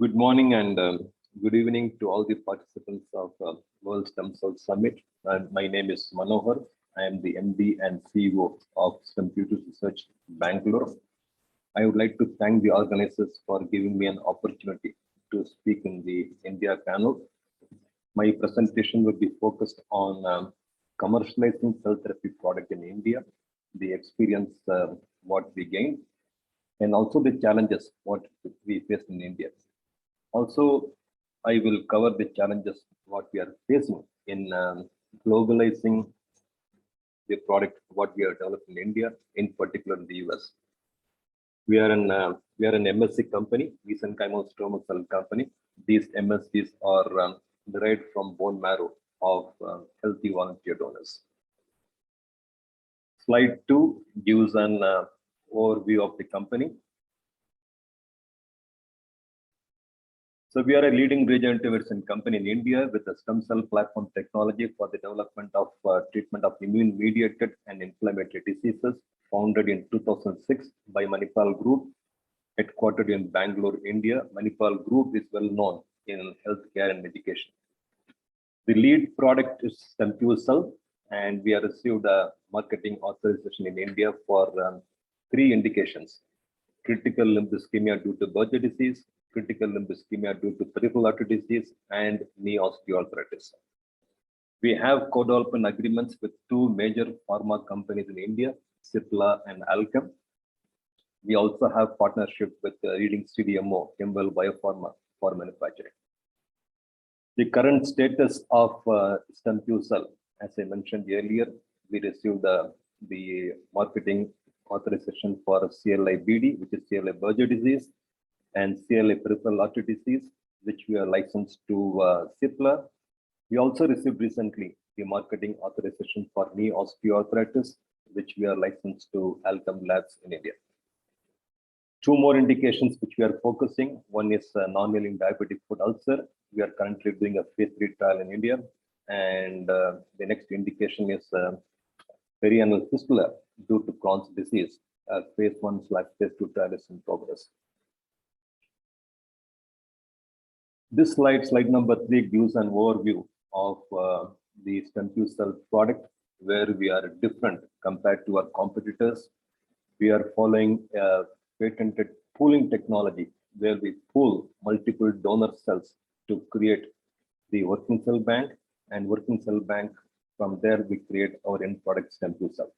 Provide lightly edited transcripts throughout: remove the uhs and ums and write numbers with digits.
Good morning and good evening to all the participants of World Stem Cell Summit. My name is Manohar. I am the MD and CEO of Stempeutics Research, Bangalore. I would like to thank the organizers for giving me an opportunity to speak in the India panel. My presentation will be focused on commercializing cell therapy product in India, the experience what we gained, and also the challenges what we face in India. Also, I will cover the challenges what we are facing in globalizing the product what we are developing in India, in particular in the US. We are an MSC company, mesenchymal stromal cell company. These MSCs are derived from bone marrow of healthy volunteer donors. Slide 2 gives an overview of the company. So we are a leading regenerative medicine company in India with a stem cell platform technology for the development of treatment of immune-mediated and inflammatory diseases, founded in 2006 by Manipal Group, headquartered in Bangalore, India. Manipal Group is well known in healthcare and education. The lead product is Stempuetics, and we have received a marketing authorization in India for 3 indications: critical limb ischemia due to Berger disease, critical limb ischemia due to peripheral artery disease, and knee osteoarthritis. We have co-development agreements with 2 major pharma companies in India, Cipla and Alchem. We also have partnership with the leading CDMO, Kimball Biopharma, for manufacturing. The current status of Stempuetics, as I mentioned earlier, we received the marketing authorization for CLI-BD, which is CLI Berger disease, and CLI peripheral artery disease, which we are licensed to Cipla. We also received recently the marketing authorization for knee osteoarthritis, which we are licensed to Alchem Labs in India. 2 more indications which we are focusing. One is non-healing diabetic foot ulcer. We are currently doing a phase 3 trial in India. And the next indication is perianal fistula due to Crohn's disease. Phase 1/phase 2 trial is in progress. This slide number 3, gives an overview of the Stempuetics product, where we are different compared to our competitors. We are following a patented pooling technology, where we pool multiple donor cells to create the working cell bank, and working cell bank, from there we create our end product Stempuetics.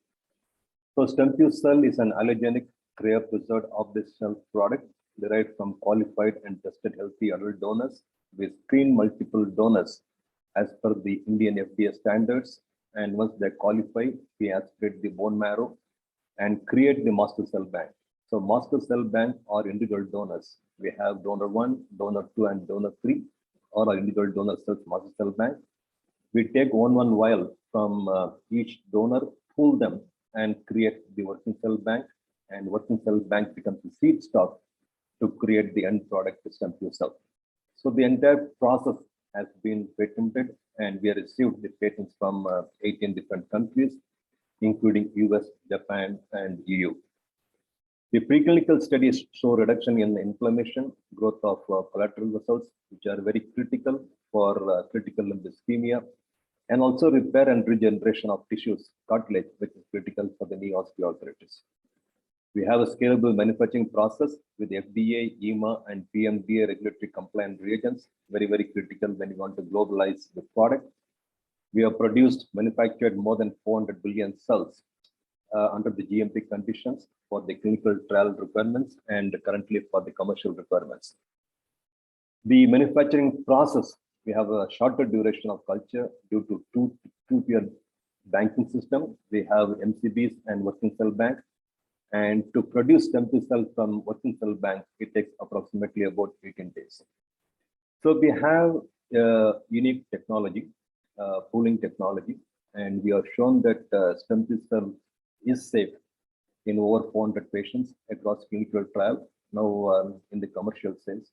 So Stempuetics is an allogenic cryopreserved off-the-shelf product derived from qualified and tested healthy adult donors. We screen multiple donors as per the Indian FDA standards, and once they qualify, we aspirate the bone marrow and create the master cell bank. So master cell bank are individual donors. We have donor 1, donor 2, and donor 3, or our individual donor cells master cell bank. We take one vial from each donor, pool them, and create the working cell bank, and working cell bank becomes the seed stock to create the end product, the Stempuetics. So the entire process has been patented, and we have received the patents from 18 different countries, including US, Japan, and EU. The preclinical studies show reduction in inflammation, growth of collateral vessels, which are very critical for critical limb ischemia, and also repair and regeneration of tissues, cartilage, which is critical for the knee osteoarthritis. We have a scalable manufacturing process with FDA, EMA, and PMDA regulatory compliant reagents, very, very critical when you want to globalize the product. We have manufactured more than 400 billion cells under the GMP conditions for the clinical trial requirements and currently for the commercial requirements. The manufacturing process, we have a shorter duration of culture due to two-tier banking system. We have MCBs and working cell bank. And to produce Stempuetics from working cell bank, it takes approximately about 18 days. So we have a unique technology, pooling technology, and we have shown that Stempuetics is safe in over 400 patients across clinical trial, now in the commercial sales.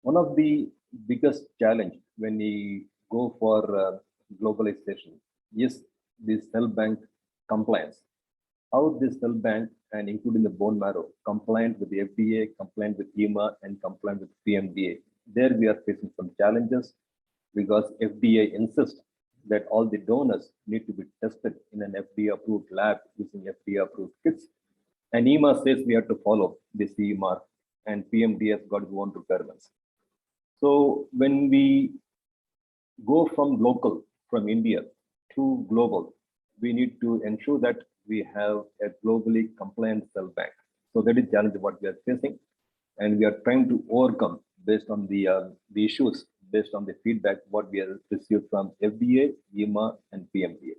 One of the biggest challenge when we go for globalization is the cell bank compliance. how this cell bank and including the bone marrow compliant with the FDA, compliant with EMA, and compliant with PMDA. There we are facing some challenges because FDA insists that all the donors need to be tested in an FDA-approved lab using FDA-approved kits. And EMA says we have to follow the CE mark, and PMDA has got its own requirements. So when we go from local, from India to global, we need to ensure that we have a globally compliant cell bank. So that is the challenge what we are facing, and we are trying to overcome based on the issues, based on the feedback what we have received from FDA, EMA, and PMDA.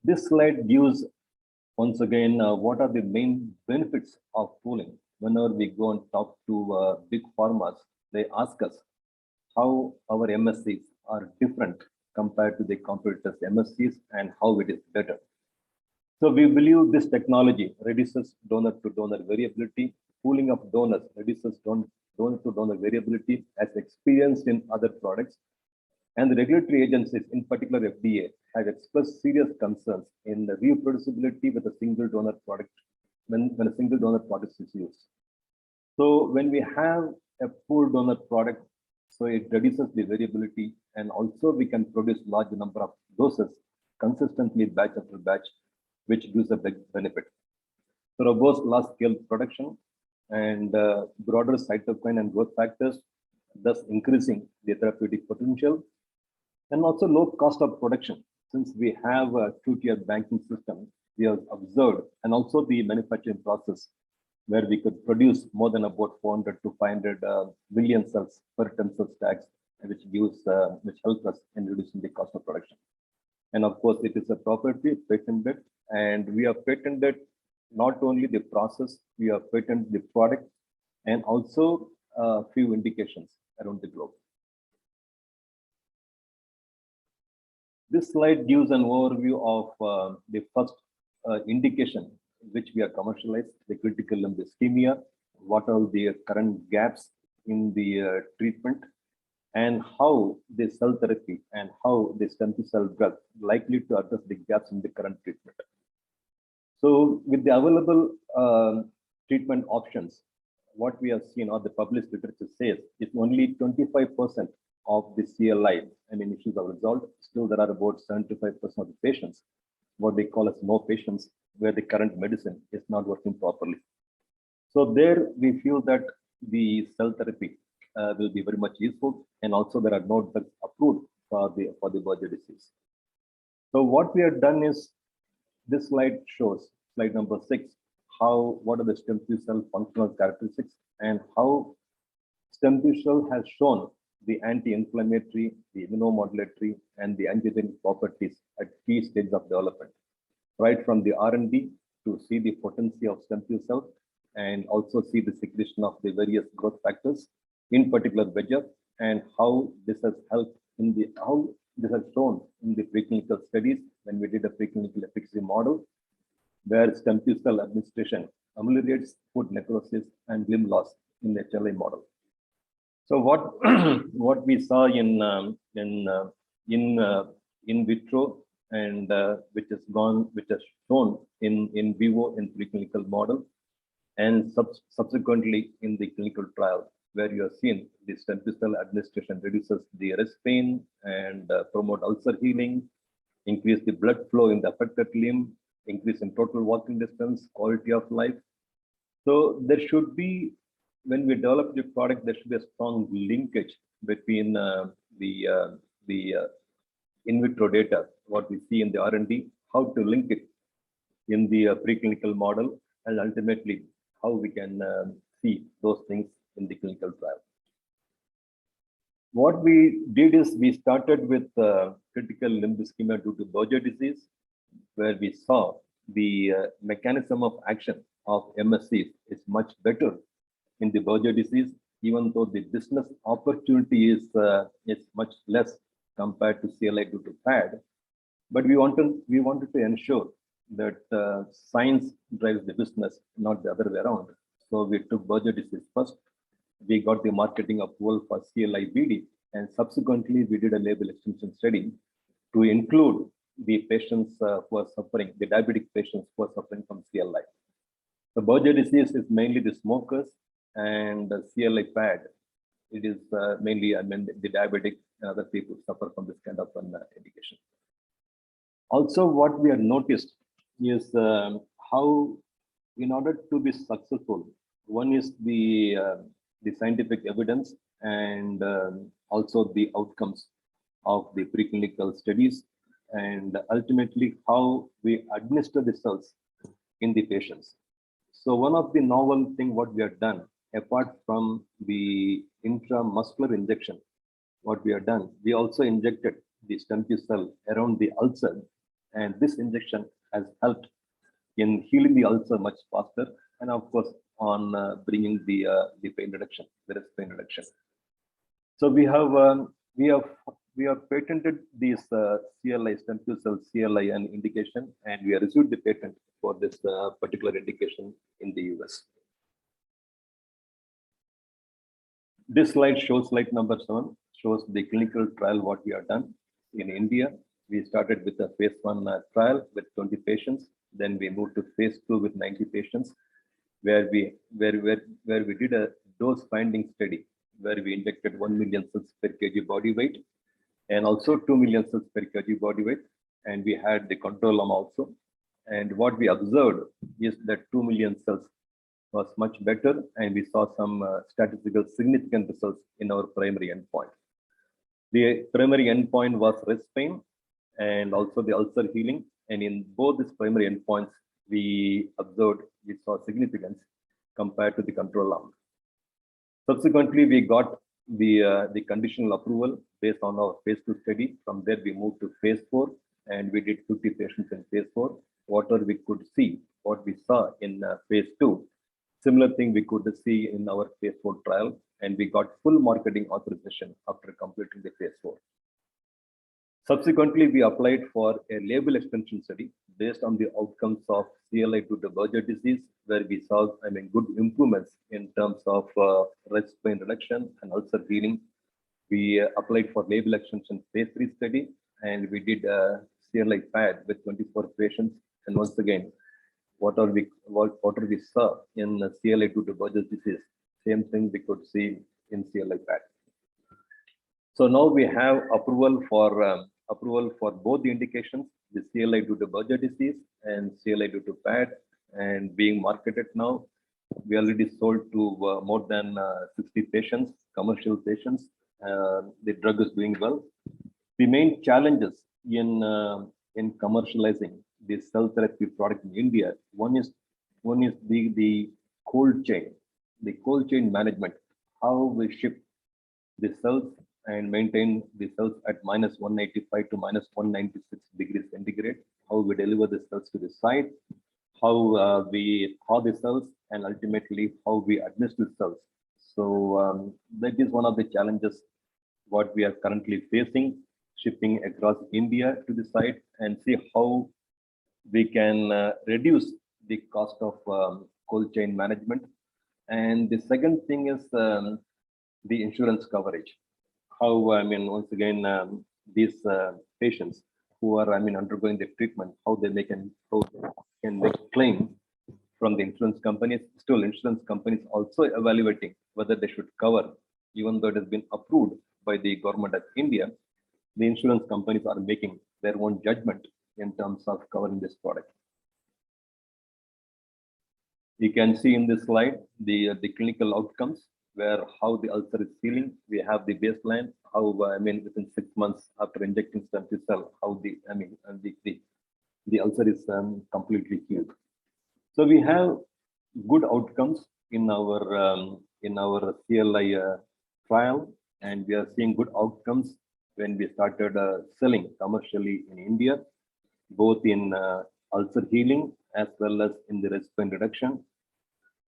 This slide gives once again what are the main benefits of pooling. Whenever we go and talk to big pharmas, they ask us how our MSCs are different compared to the competitors' MSCs and how it is better. So we believe this technology reduces donor-to-donor variability. Pooling of donors reduces donor-to-donor variability as experienced in other products. And the regulatory agencies, in particular FDA, have expressed serious concerns in the reproducibility with a single donor product when a single donor product is used. So when we have a pooled donor product, so it reduces the variability, and also we can produce large number of doses consistently batch after batch, which gives a big benefit. So robust large-scale production and broader cytokine and growth factors, thus increasing the therapeutic potential, and also low cost of production. Since we have a two-tier banking system, we have observed, and also the manufacturing process, where we could produce more than about 400 to 500 million cells per ton cell stacks, which helps us in reducing the cost of production. And of course, it is a property patented, and we have patented not only the process, we have patented the product, and also a few indications around the globe. This slide gives an overview of the first indication which we are commercialized, the critical limb ischemia, what are the current gaps in the treatment, and how the cell therapy and how the stem cell drug likely to address the gaps in the current treatment. So with the available treatment options, what we have seen or the published literature says is only 25% of the CLI, issues are resolved. Still, there are about 75% of the patients, what they call as no patients, where the current medicine is not working properly. So there we feel that the cell therapy will be very much useful, and also there are no drugs approved for the Berger disease. So what we have done is, this slide shows, slide number 6, what are the stem cell functional characteristics and how stem cell has shown the anti-inflammatory, the immunomodulatory, and the angiogenic properties at key stages of development, right from the R&D to see the potency of stem cells and also see the secretion of the various growth factors, in particular VEGF, and how this has helped how this has shown in the preclinical studies when we did a preclinical efficacy model, where stem cell administration ameliorates foot necrosis and limb loss in the HLI model. So what we saw in vitro and which has shown in vivo in preclinical model, and subsequently in the clinical trial, where you have seen the stem cell administration reduces the rest pain and promote ulcer healing, increase the blood flow in the affected limb, increase in total walking distance, quality of life. So there should be, when we develop the product, there should be a strong linkage between the in vitro data, what we see in the R&D, how to link it in the preclinical model, and ultimately how we can see those things in the clinical trial. What we did is we started with critical limb ischemia due to Berger disease, where we saw the mechanism of action of MSCs is much better in the Berger disease, even though the business opportunity is much less compared to CLI due to FAD. But we wanted to ensure that science drives the business, not the other way around. So we took Berger disease first. We got the marketing approval for CLI BD, and subsequently we did a label extension study to include the patients who are suffering, the diabetic patients who are suffering from CLI. The Berger disease is mainly the smokers, and the CLI pad, it is mainly, the diabetic and other people suffer from this kind of an indication. Also, what we have noticed is how, in order to be successful, one is the scientific evidence, and also the outcomes of the preclinical studies, and ultimately how we administer the cells in the patients. So one of the novel thing what we have done, apart from the intramuscular injection, what we have done, we also injected the Stempeutics cell around the ulcer, and this injection has helped in healing the ulcer much faster, and of course on bringing the pain reduction, there is pain reduction. So we have patented these CLI Stempeutics cell CLI and indication, and we have received the patent for this particular indication in the US. This slide shows slide number 7, shows the clinical trial what we have done in India. We started with a phase 1 trial with 20 patients. Then we moved to phase 2 with 90 patients, where we did a dose finding study, where we injected 1 million cells per kg body weight, and also 2 million cells per kg body weight, and we had the control arm also. And what we observed is that 2 million cells was much better, and we saw some statistical significant results in our primary endpoint. The primary endpoint was rest pain and also the ulcer healing, and in both these primary endpoints, we saw significance compared to the control arm. Subsequently, we got the conditional approval based on our phase 2 study. From there, we moved to phase 4, and we did 50 patients in phase 4. Whatever we could see, what we saw in phase 2, similar thing we could see in our phase 4 trial, and we got full marketing authorization after completing the phase 4. Subsequently, we applied for a label extension study based on the outcomes of CLI due to Berger disease, where we saw, good improvements in terms of rest pain reduction and ulcer healing. We applied for label extension phase 3 study, and we did a CLI pad with 24 patients. And once again, what we saw in CLI due to Berger disease, same thing we could see in CLI pad. So now we have approval for both the indications, the CLI due to Berger disease and CLI due to PAD, and being marketed now. We already sold to more than 60 patients, commercial patients. The drug is doing well. The main challenges in commercializing the cell therapy product in India, one is the cold chain management, how we ship the cells and maintain the cells at minus 185 to minus 196 degrees centigrade, how we deliver the cells to the site, how we thaw the cells, and ultimately how we administer the cells. So that is one of the challenges what we are currently facing, shipping across India to the site, and see how we can reduce the cost of cold chain management. And the second thing is the insurance coverage. How, once again, these patients who are, undergoing the treatment, how they can make claim from the insurance companies. Still, insurance companies also evaluating whether they should cover, even though it has been approved by the government of India. The insurance companies are making their own judgment in terms of covering this product. You can see in this slide the clinical outcomes, where how the ulcer is healing. We have the baseline, how within 6 months after injecting Stempeutics cell, how the ulcer is completely healed. So we have good outcomes in our CLI trial, and we are seeing good outcomes when we started selling commercially in India, both in ulcer healing as well as in the rest pain reduction.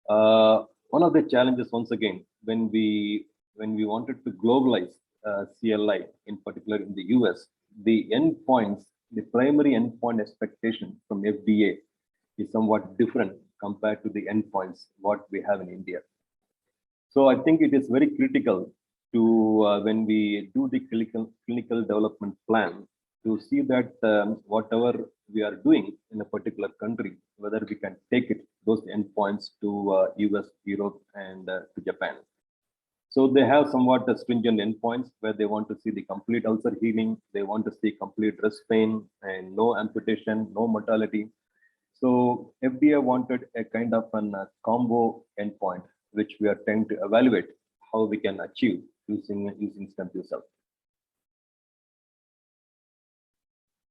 One of the challenges, once again, when we wanted to globalize CLI, in particular in the US, the endpoints, the primary endpoint expectation from FDA is somewhat different compared to the endpoints what we have in India. So I think it is very critical to when we do the clinical development plan, to see that whatever we are doing in a particular country, whether we can take it, those endpoints to US, Europe, and to Japan. So they have somewhat stringent endpoints where they want to see the complete ulcer healing, they want to see complete wrist pain and no amputation, no mortality. So FDA wanted a kind of an combo endpoint, which we are trying to evaluate how we can achieve using Stempuetics.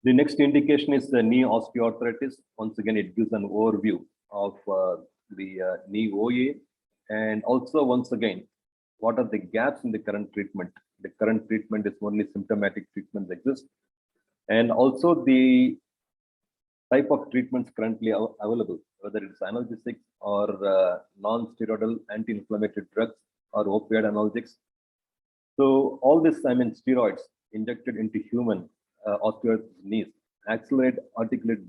The next indication is the knee osteoarthritis. Once again, it gives an overview of the knee OA, and also once again, what are the gaps in the current treatment? The current treatment is only symptomatic treatments exist, and also the type of treatments currently available, whether it's analgesics or non-steroidal anti-inflammatory drugs or opioid analgesics. So all this, steroids injected into human osteoarthritis knees accelerate articulate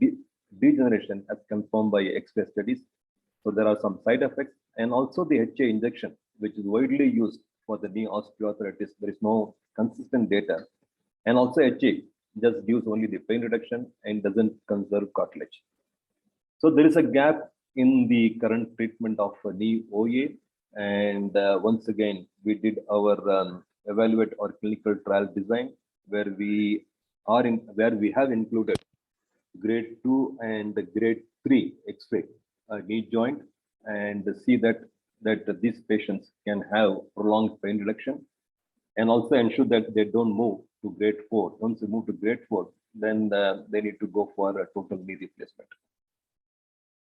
degeneration as confirmed by X-ray studies. So there are some side effects, and also the HA injection, which is widely used for the knee osteoarthritis. There is no consistent data, and also HA just gives only the pain reduction and doesn't conserve cartilage. So there is a gap in the current treatment of knee OA, and once again we did our evaluate our clinical trial design where we have included grade 2 and grade 3 X-ray knee joint, and see that these patients can have prolonged pain reduction, and also ensure that they don't move to grade 4. Once they move to grade 4, then they need to go for a total knee replacement.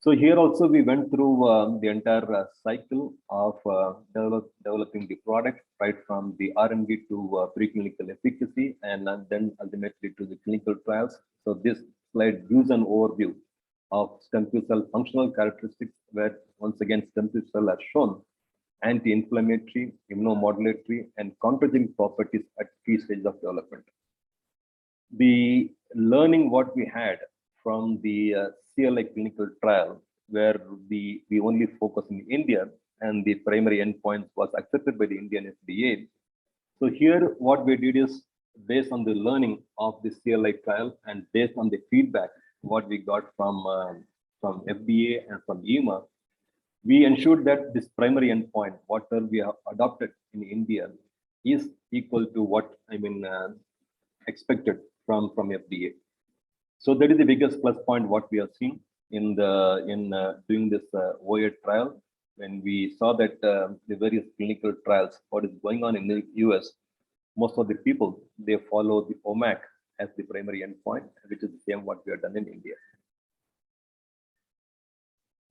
So here also we went through the entire cycle of developing the product, right from the R&D to preclinical efficacy, and then ultimately to the clinical trials. So this slide gives an overview of Stempuetics functional characteristics, where once again Stempuetics has shown anti-inflammatory, immunomodulatory, and chondrogenic properties at key stages of development. The learning what we had from the CLI clinical trial, where we only focus in India and the primary endpoint was accepted by the Indian FDA. So here what we did is, based on the learning of the CLI trial and based on the feedback what we got from FDA and from EMA, we ensured that this primary endpoint, whatever we have adopted in India, is equal to what expected from FDA. So that is the biggest plus point what we are seeing in doing this OA trial. When we saw that the various clinical trials, what is going on in the US, most of the people, they follow the OMAC as the primary endpoint, which is the same what we have done in India.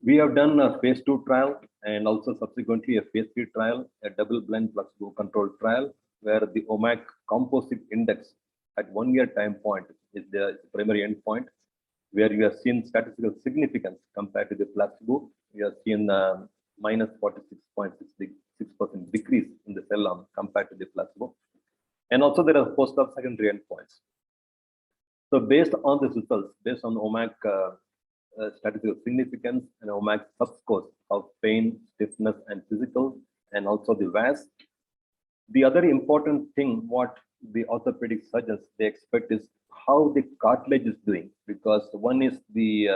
We have done a phase 2 trial and also subsequently a phase 3 trial, a double-blind placebo-controlled trial, where the OMAC composite index at 1 year time point is the primary endpoint, where we have seen statistical significance compared to the placebo. We have seen minus 46.6% decrease in the cell arm compared to the placebo. And also there are post-op secondary endpoints. So based on the results, based on OMAC statistical significance and OMAC subscores of pain, stiffness, and physical, and also the VAS. The other important thing what the orthopedic surgeons they expect is how the cartilage is doing, because one is the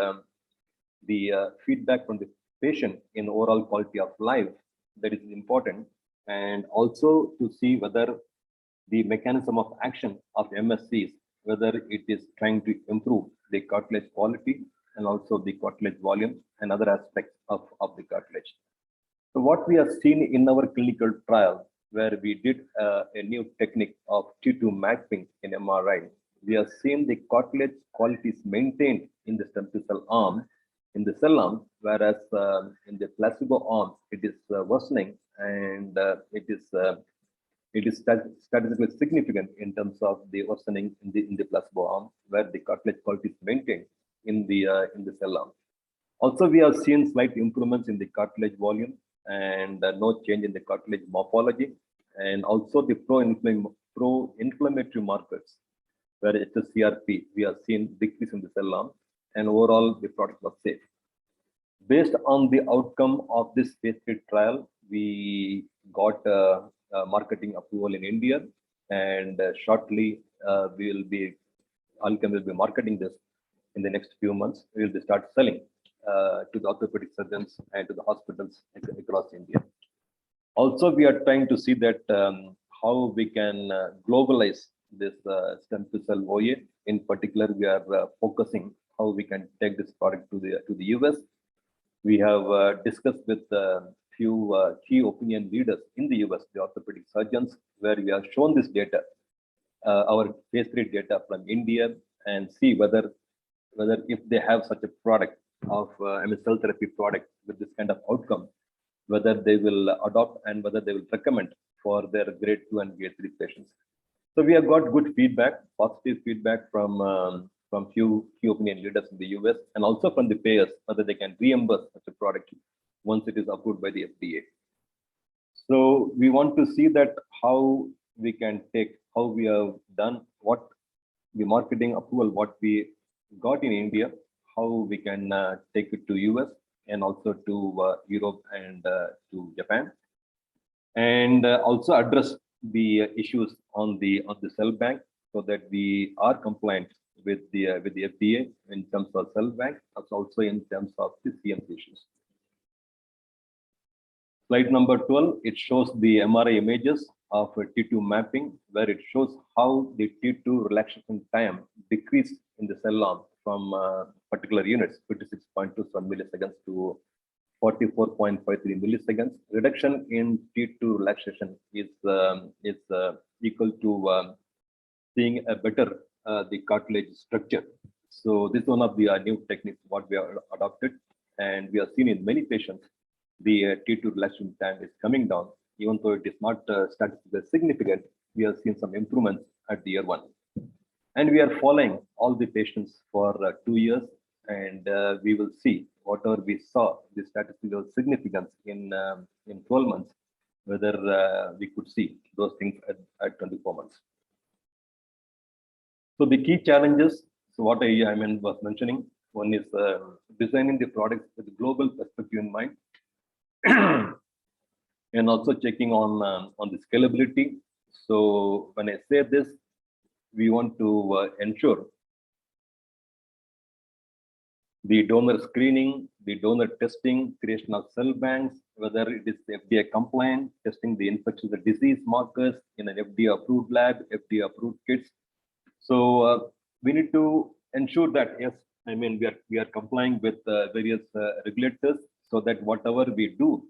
feedback from the patient in overall quality of life, that is important, and also to see whether the mechanism of action of MSCs, whether it is trying to improve the cartilage quality and also the cartilage volume and other aspects of the cartilage. So what we have seen in our clinical trial, where we did a new technique of T2 mapping in MRI, we have seen the cartilage quality is maintained in the Stempuetics arm, in the cell arm, whereas in the placebo arm, it is worsening, and it is statistically significant in terms of the worsening in the placebo arm, where the cartilage quality is maintained in the cell arm. Also, we have seen slight improvements in the cartilage volume and no change in the cartilage morphology, and also the pro-inflammatory markers, where HSCRP, we have seen decrease in the cell arm, and overall the product was safe. Based on the outcome of this phase 3 trial, we got marketing approval in India, and shortly we will be Alchem will be marketing this in the next few months. We will start selling to the orthopedic surgeons and to the hospitals across India. Also, we are trying to see that how we can globalize this stem cell OA. In particular, we are focusing how we can take this product to the US. We have discussed with few key opinion leaders in the US, the orthopedic surgeons, where we have shown this data, our phase 3 data from India, and see whether if they have such a product of cell therapy product with this kind of outcome, whether they will adopt and whether they will recommend for their grade 2 and grade 3 patients. So we have got good feedback, positive feedback from few key opinion leaders in the US and also from the payers, whether they can reimburse such a product once it is approved by the FDA. So we want to see that how we can take, how we have done, what the marketing approval, what we got in India, how we can take it to US and also to Europe and to Japan, and also address the issues on the cell bank so that we are compliant with the FDA in terms of cell bank, as also in terms of the CMC issues. Slide number 12, it shows the MRI images of T2 mapping, where it shows how the T2 relaxation time decreased in the cell arm from particular units, 56.27 milliseconds to 44.53 milliseconds. Reduction in T2 relaxation is equal to seeing a better the cartilage structure. So this is one of the new techniques what we have adopted, and we have seen in many patients the T2 relaxation time is coming down. Even though it is not statistically significant, we have seen some improvements at the year 1. And we are following all the patients for 2 years, and we will see whatever we saw the statistical significance in 12 months, whether we could see those things at 24 months. So the key challenges, so what I was mentioning, one is designing the products with a global perspective in mind, and also checking on the scalability. So when I say this, we want to ensure the donor screening, the donor testing, creation of cell banks, whether it is FDA compliant, testing the infectious disease markers in an FDA approved lab, FDA approved kits. So we need to ensure that, yes, we are complying with various regulators, so that whatever we do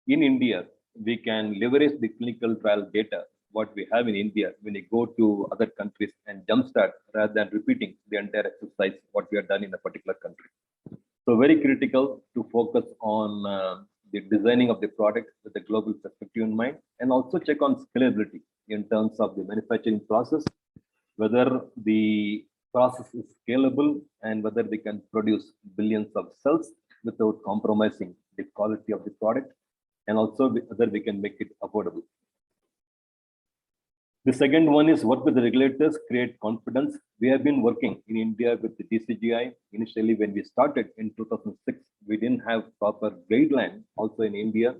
in India, we can leverage the clinical trial data what we have in India when we go to other countries and jumpstart rather than repeating the entire exercise what we have done in a particular country. So very critical to focus on the designing of the product with a global perspective in mind, and also check on scalability in terms of the manufacturing process, whether the process is scalable and whether we can produce billions of cells without compromising the quality of the product, and also whether we can make it affordable. The second one is work with the regulators, create confidence. We have been working in India with the DCGI. Initially, when we started in 2006, we didn't have proper guideline also in India.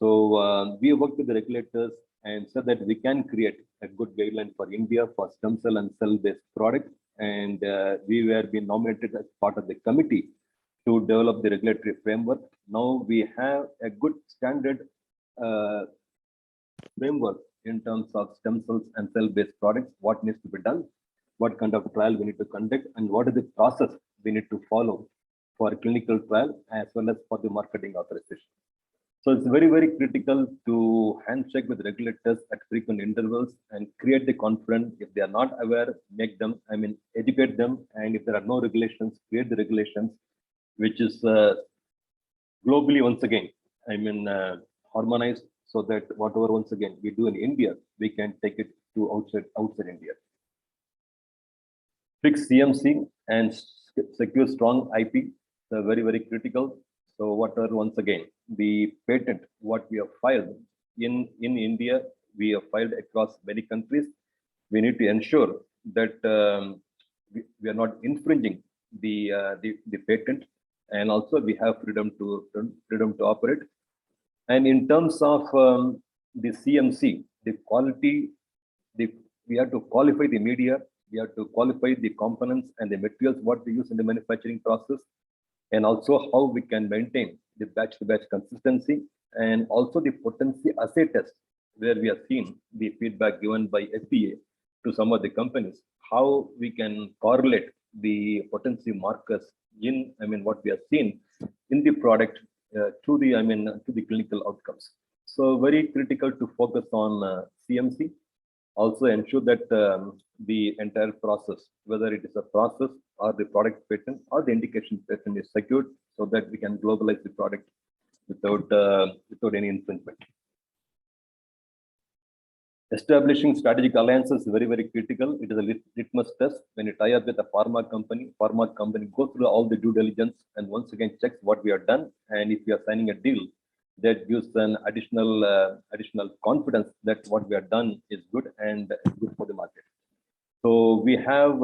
So we worked with the regulators and said that we can create a good guideline for India for stem cell and cell-based product. And we were being nominated as part of the committee to develop the regulatory framework. Now we have a good standard framework in terms of stem cells and cell-based products, what needs to be done, what kind of trial we need to conduct, and what is the process we need to follow for clinical trial as well as for the marketing authorization. So it's very, very critical to handshake with regulators at frequent intervals and create the confidence. If they are not aware, make them, educate them. And if there are no regulations, create the regulations, which is globally, once again, harmonized, so that whatever, once again, we do in India, we can take it to outside India. Fix CMC and secure strong IP. So very, very critical. So whatever, once again, the patent, what we have filed in India, we have filed across many countries. We need to ensure that we are not infringing the patent, and also we have freedom to operate. And in terms of the CMC, the quality, we have to qualify the media, We have to qualify the components and the materials what we use in the manufacturing process, and also how we can maintain the batch-to-batch consistency, and also the potency assay test, where we have seen the feedback given by FDA to some of the companies, how we can correlate the potency markers in, what we have seen in the product to the clinical outcomes. So very critical to focus on CMC, also ensure that the entire process, whether it is a process or the product patent or the indication patent, is secured so that we can globalize the product without any infringement. Establishing strategic alliances is very, very critical. It is a litmus test. When you tie up with a pharma company goes through all the due diligence and once again checks what we have done. And if we are signing a deal, that gives an additional confidence that what we have done is good and good for the market. So we have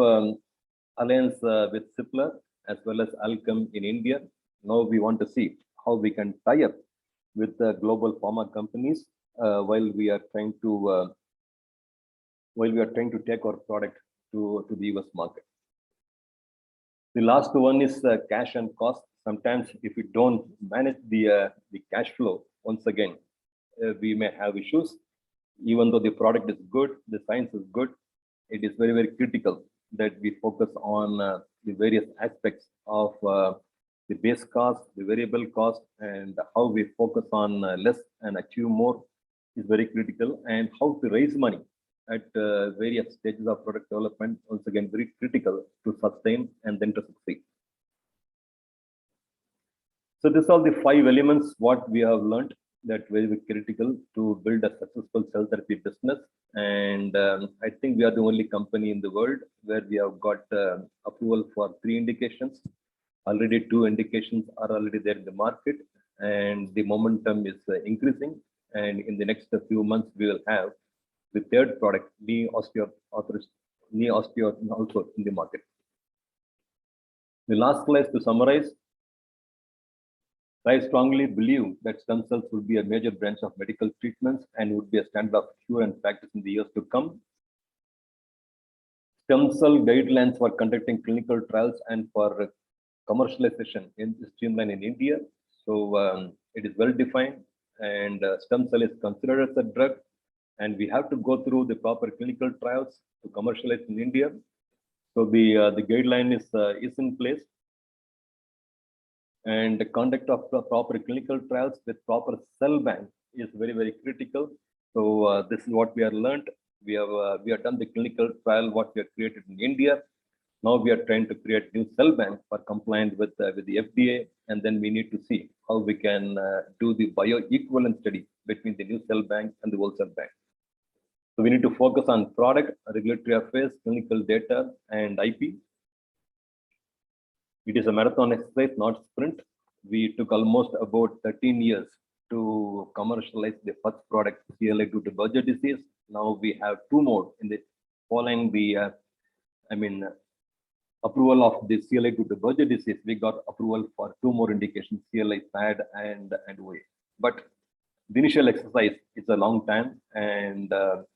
alliance with Cipla as well as Alchem in India. Now we want to see how we can tie up with the global pharma companies while we are trying to take our product to the US market. The last one is cash and cost. Sometimes if we don't manage the cash flow, once again, we may have issues. Even though the product is good, the science is good, it is very, very critical that we focus on the various aspects of the base cost, the variable cost, and how we focus on less and achieve more is very critical. And how to raise money at various stages of product development, once again, very critical to sustain and then to succeed. So these are the 5 elements what we have learned that very, very critical to build a successful cell therapy business. And I think we are the only company in the world where we have got approval for 3 indications. Already 2 indications are already there in the market, and the momentum is increasing. And in the next few months, we will have the 3rd product, knee osteo also in the market. The last slide to summarize. I strongly believe that stem cells will be a major branch of medical treatments and would be a standard of care and practice in the years to come. Stem cell guidelines for conducting clinical trials and for commercialization in streamline in India. So it is well defined, and stem cell is considered as a drug, and we have to go through the proper clinical trials to commercialize in India. So the guideline is in place. And the conduct of the proper clinical trials with proper cell bank is very, very critical. So this is what we have learned. We have done the clinical trial what we have created in India. Now we are trying to create new cell bank for compliant with the FDA, and then we need to see how we can do the bioequivalent study between the new cell bank and the old cell bank. So we need to focus on product, regulatory affairs, clinical data, and IP. It is a marathon exercise, not sprint. We took almost about 13 years to commercialize the first product, CLA due to Berger disease. Now we have 2 more in the following the, approval of the CLA due to Berger disease. We got approval for 2 more indications, CLA, PAD, and OA. But the initial exercise is a long time, and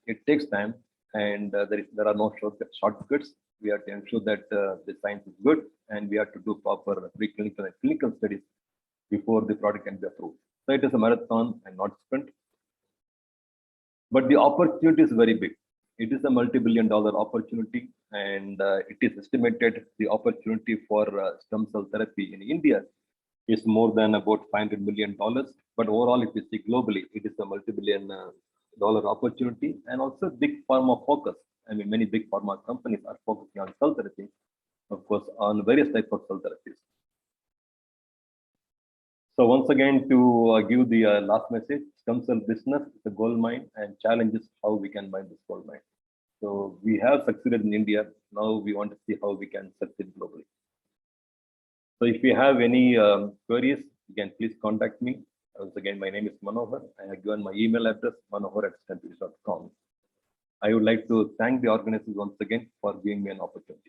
it takes time, and there are no shortcuts. We have to ensure that the science is good, and we have to do proper preclinical and clinical studies before the product can be approved. So it is a marathon and not sprint. But the opportunity is very big. It is a multi-billion-dollar opportunity, and it is estimated the opportunity for stem cell therapy in India is more than about $500 million. But overall, if you see globally, it is a multi-billion-dollar opportunity, and also big pharma focus. Many big pharma companies are focusing on cell therapy, of course, on various types of cell therapies. So once again, to give the last message, stem cell business is a gold mine, and challenge is how we can mine this gold mine. So we have succeeded in India. Now we want to see how we can succeed globally. So if you have any queries, you can please contact me. Once again, my name is Manohar. I have given my email address, manohar@stempuetics.com. I would like to thank the organizers once again for giving me an opportunity.